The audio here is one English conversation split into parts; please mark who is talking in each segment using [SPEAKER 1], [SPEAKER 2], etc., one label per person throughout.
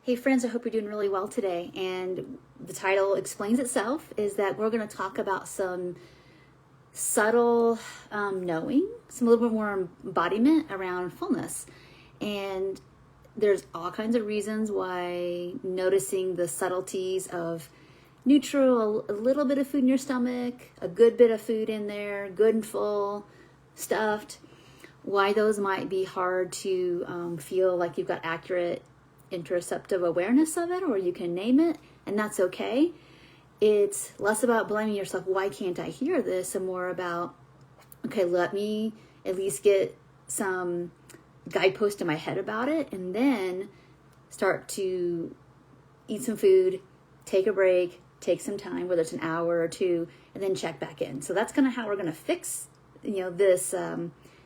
[SPEAKER 1] Hey friends, I hope you're doing really well today. And the title explains itself, is that we're going to talk about some subtle knowing, some a little bit more embodiment around fullness. And there's all kinds of reasons why noticing the subtleties of neutral, a little bit of food in your stomach, a good bit of food in there, good and full, stuffed, why those might be hard to feel like you've got accurate interoceptive awareness of it, or you can name it, and that's okay. It's less about blaming yourself, why can't I hear this, and more about, okay, let me at least get some guidepost in my head about it, and then start to eat some food, take a break, take some time, whether it's an hour or two, and then check back in. So that's kind of how we're going to fix, this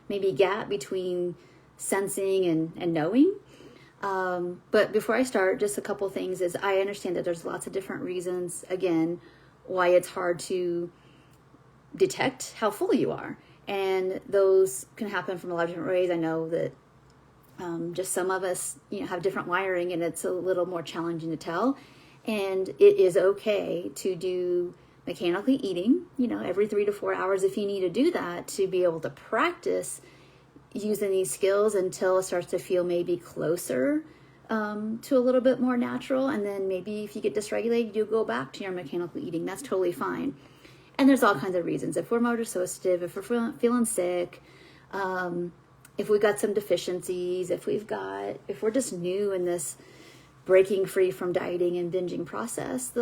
[SPEAKER 1] maybe gap between sensing and knowing. But before I start, just a couple things is I understand that there's lots of different reasons, again, why it's hard to detect how full you are. And those can happen from a lot of different ways. I know that just some of us, have different wiring, and it's a little more challenging to tell. And it is okay to do mechanically eating, every 3 to 4 hours if you need to do that, to be able to practice using these skills until it starts to feel maybe closer to a little bit more natural. And then maybe if you get dysregulated, you go back to your mechanical eating. That's totally fine. And there's all kinds of reasons. If we're motor associative, if we're feeling sick, if we've got some deficiencies, if we're just new in this breaking free from dieting and binging process,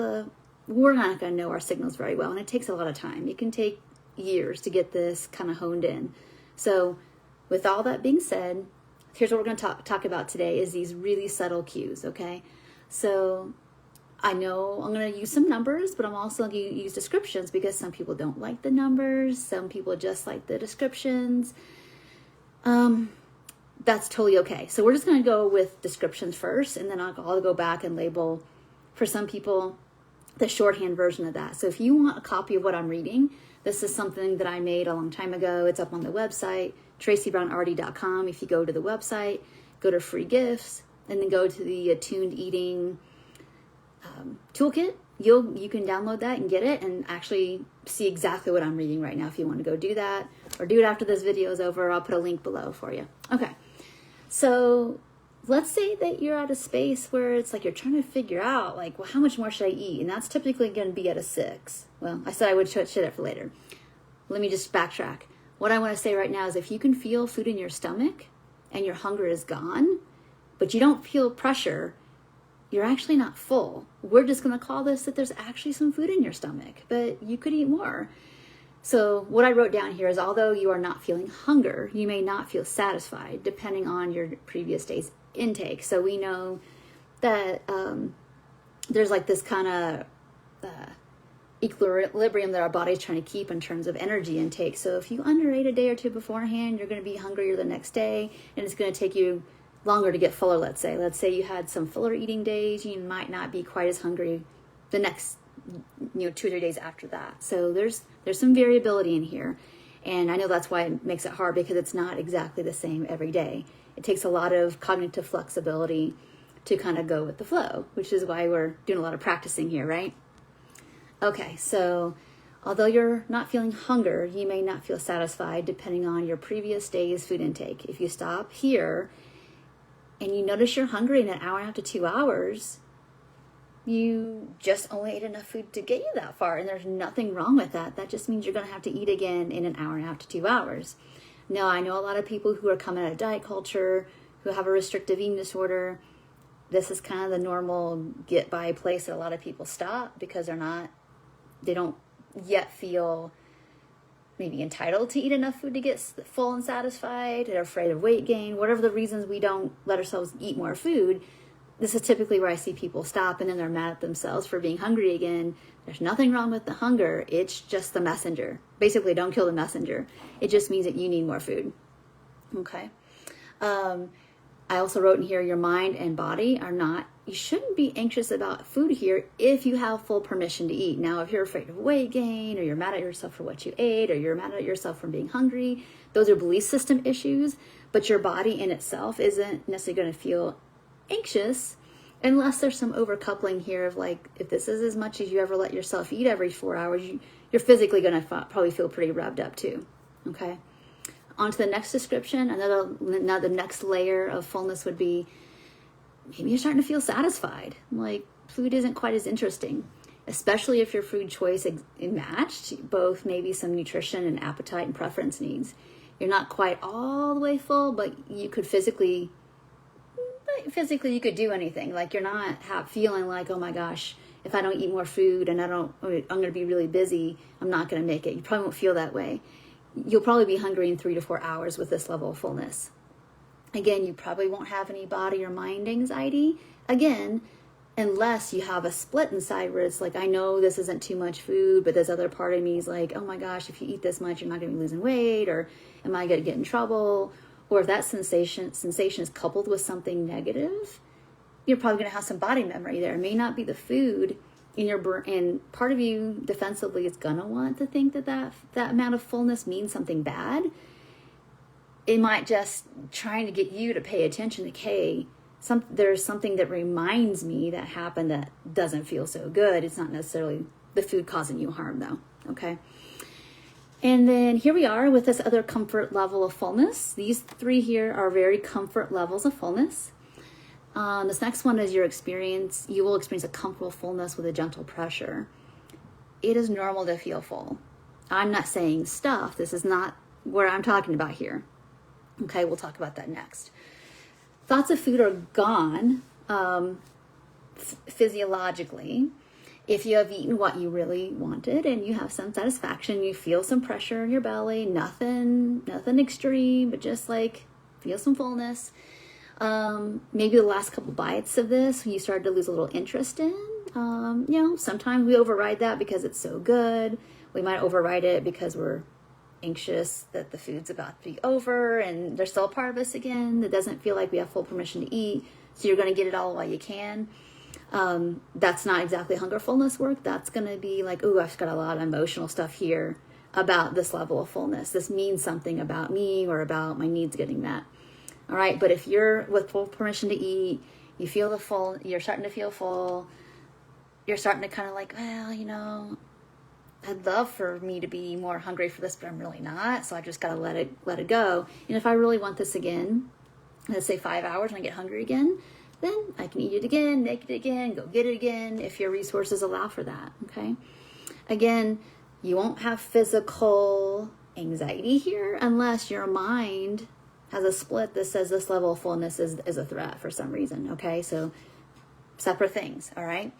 [SPEAKER 1] we're not going to know our signals very well. And it takes a lot of time. It can take years to get this kind of honed in. So with all that being said, here's what we're going to talk about today is these really subtle cues, okay? So I know I'm going to use some numbers, but I'm also going to use descriptions because some people don't like the numbers. Some people just like the descriptions. That's totally okay. So we're just going to go with descriptions first, and then I'll go back and label, for some people, the shorthand version of that. So if you want a copy of what I'm reading, this is something that I made a long time ago. It's up on the website, tracybrownrd.com. If you go to the website, go to free gifts, and then go to the attuned eating toolkit. You can download that and get it and actually see exactly what I'm reading right now if you want to go do that, or do it after this video is over. I'll put a link below for you. Okay, so let's say that you're at a space where it's like you're trying to figure out, like, well, how much more should I eat? And that's typically going to be at a 6. Well, I said I would shit it for later. Let me just backtrack. What I want to say right now is if you can feel food in your stomach and your hunger is gone, but you don't feel pressure, you're actually not full. We're just going to call this that there's actually some food in your stomach, but you could eat more. So what I wrote down here is, although you are not feeling hunger, you may not feel satisfied depending on your previous day's intake. So we know that there's like this kind of equilibrium that our body's trying to keep in terms of energy intake. So if you underate a day or two beforehand, you're going to be hungrier the next day, and it's going to take you longer to get fuller. Let's say you had some fuller eating days, you might not be quite as hungry the next 2 or 3 days after that. So there's some variability in here, and I know that's why it makes it hard, because it's not exactly the same every day. It takes a lot of cognitive flexibility to kind of go with the flow, which is why we're doing a lot of practicing here, right? Okay, so although you're not feeling hunger, you may not feel satisfied depending on your previous day's food intake. If you stop here and you notice you're hungry in an hour and a half to 2 hours, you just only ate enough food to get you that far, and there's nothing wrong with that. That just means you're going to have to eat again in an hour and a half to 2 hours. Now, I know a lot of people who are coming out of diet culture, who have a restrictive eating disorder. This is kind of the normal get-by place that a lot of people stop because they don't yet feel maybe entitled to eat enough food to get full and satisfied. They're afraid of weight gain. Whatever the reasons we don't let ourselves eat more food, this is typically where I see people stop, and then they're mad at themselves for being hungry again. There's nothing wrong with the hunger. It's just the messenger. Basically, don't kill the messenger. It just means that you need more food. Okay. I also wrote in here, your mind and body are not, you shouldn't be anxious about food here if you have full permission to eat. Now, if you're afraid of weight gain, or you're mad at yourself for what you ate, or you're mad at yourself for being hungry, those are belief system issues, but your body in itself isn't necessarily going to feel anxious Unless there's some overcoupling here of like, if this is as much as you ever let yourself eat every 4 hours, you're physically going to probably feel pretty revved up too. Okay. On to the next description. Another next layer of fullness would be, maybe you're starting to feel satisfied. Like food isn't quite as interesting, especially if your food choice matched both maybe some nutrition and appetite and preference needs. You're not quite all the way full, but you could physically you could do anything. Like you're not feeling like, oh my gosh, if I don't eat more food and I'm going to be really busy, I'm not going to make it. You probably won't feel that way. You'll probably be hungry in 3 to 4 hours with this level of fullness. Again, you probably won't have any body or mind anxiety. Again, unless you have a split inside where it's like, I know this isn't too much food, but this other part of me is like, oh my gosh, if you eat this much, you're not going to be losing weight, or am I going to get in trouble? Or if that sensation is coupled with something negative, you're probably going to have some body memory there. It may not be the food in your brain, and part of you defensively is going to want to think that amount of fullness means something bad. It might just trying to get you to pay attention to, hey, there's something that reminds me that happened that doesn't feel so good. It's not necessarily the food causing you harm though, okay? And then here we are with this other comfort level of fullness. These 3 here are very comfort levels of fullness. This next one is you will experience a comfortable fullness with a gentle pressure. It is normal to feel full. I'm not saying stuff. This is not what I'm talking about here. Okay, we'll talk about that next. Thoughts of food are gone physiologically if you have eaten what you really wanted and you have some satisfaction. You feel some pressure in your belly, nothing extreme, but just like feel some fullness. Maybe the last couple bites of this, you started to lose a little interest in. Sometimes we override that because it's so good. We might override it because we're anxious that the food's about to be over and there's still a part of us again that doesn't feel like we have full permission to eat. So you're going to get it all while you can. That's not exactly hunger fullness work. That's going to be like, oh, I've got a lot of emotional stuff here about this level of fullness. This means something about me or about my needs getting met. All right. But if you're with full permission to eat, you feel you're starting to feel full. You're starting to kind of like, well, I'd love for me to be more hungry for this, but I'm really not. So I just got to let it go. And if I really want this again, let's say 5 hours and I get hungry again, then I can eat it again, make it again, go get it again, if your resources allow for that, okay? Again, you won't have physical anxiety here unless your mind has a split that says this level of fullness is a threat for some reason, okay? So separate things, all right?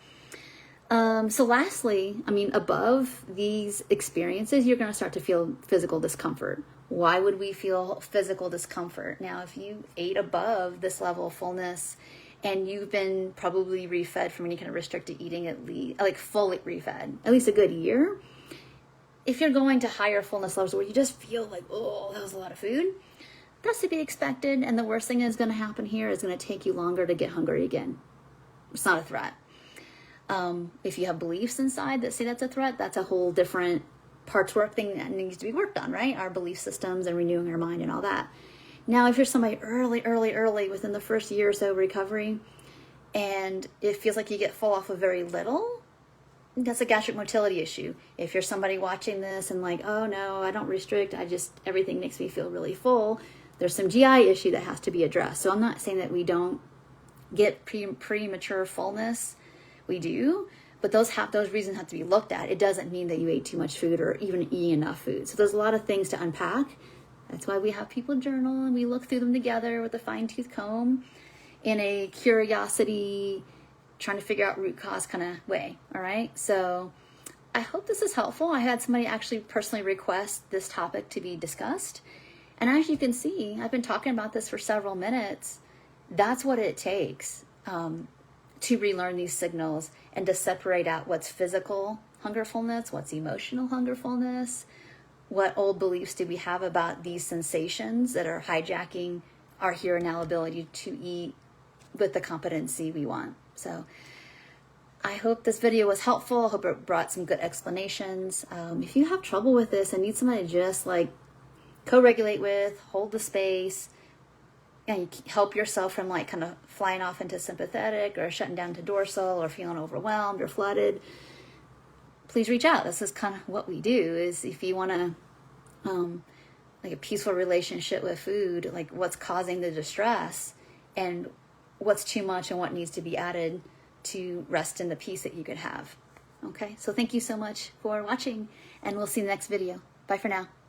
[SPEAKER 1] So lastly, above these experiences, you're going to start to feel physical discomfort. Why would we feel physical discomfort? Now, if you ate above this level of fullness and you've been probably refed from any kind of restricted eating, at least, like fully refed, at least a good year, if you're going to higher fullness levels where you just feel like, oh, that was a lot of food, that's to be expected. And the worst thing that's going to happen here is going to take you longer to get hungry again. It's not a threat. If you have beliefs inside that say that's a threat, that's a whole different parts work thing that needs to be worked on, right? Our belief systems and renewing our mind and all that. Now, if you're somebody early within the first year or so of recovery, and it feels like you get full off of very little, that's a gastric motility issue. If you're somebody watching this and like, oh no, I don't restrict, everything makes me feel really full, there's some GI issue that has to be addressed. So I'm not saying that we don't get premature fullness. We do, but those reasons have to be looked at. It doesn't mean that you ate too much food or even eating enough food. So there's a lot of things to unpack. That's why we have people journal and we look through them together with a fine-tooth comb in a curiosity, trying to figure out root cause kind of way. All right. So I hope this is helpful. I had somebody actually personally request this topic to be discussed. And as you can see, I've been talking about this for several minutes. That's what it takes. To relearn these signals and to separate out what's physical hungerfulness, what's emotional hungerfulness, what old beliefs do we have about these sensations that are hijacking our here and now ability to eat with the competency we want. So I hope this video was helpful. I hope it brought some good explanations. If you have trouble with this and need somebody to just like co-regulate with, hold the space, you help yourself from like kind of flying off into sympathetic or shutting down to dorsal or feeling overwhelmed or flooded, please reach out. This is kind of what we do. Is if you want to like a peaceful relationship with food, like what's causing the distress and what's too much and what needs to be added to rest in the peace that you could have. Okay, so thank you so much for watching, and we'll see you in the next video. Bye for now.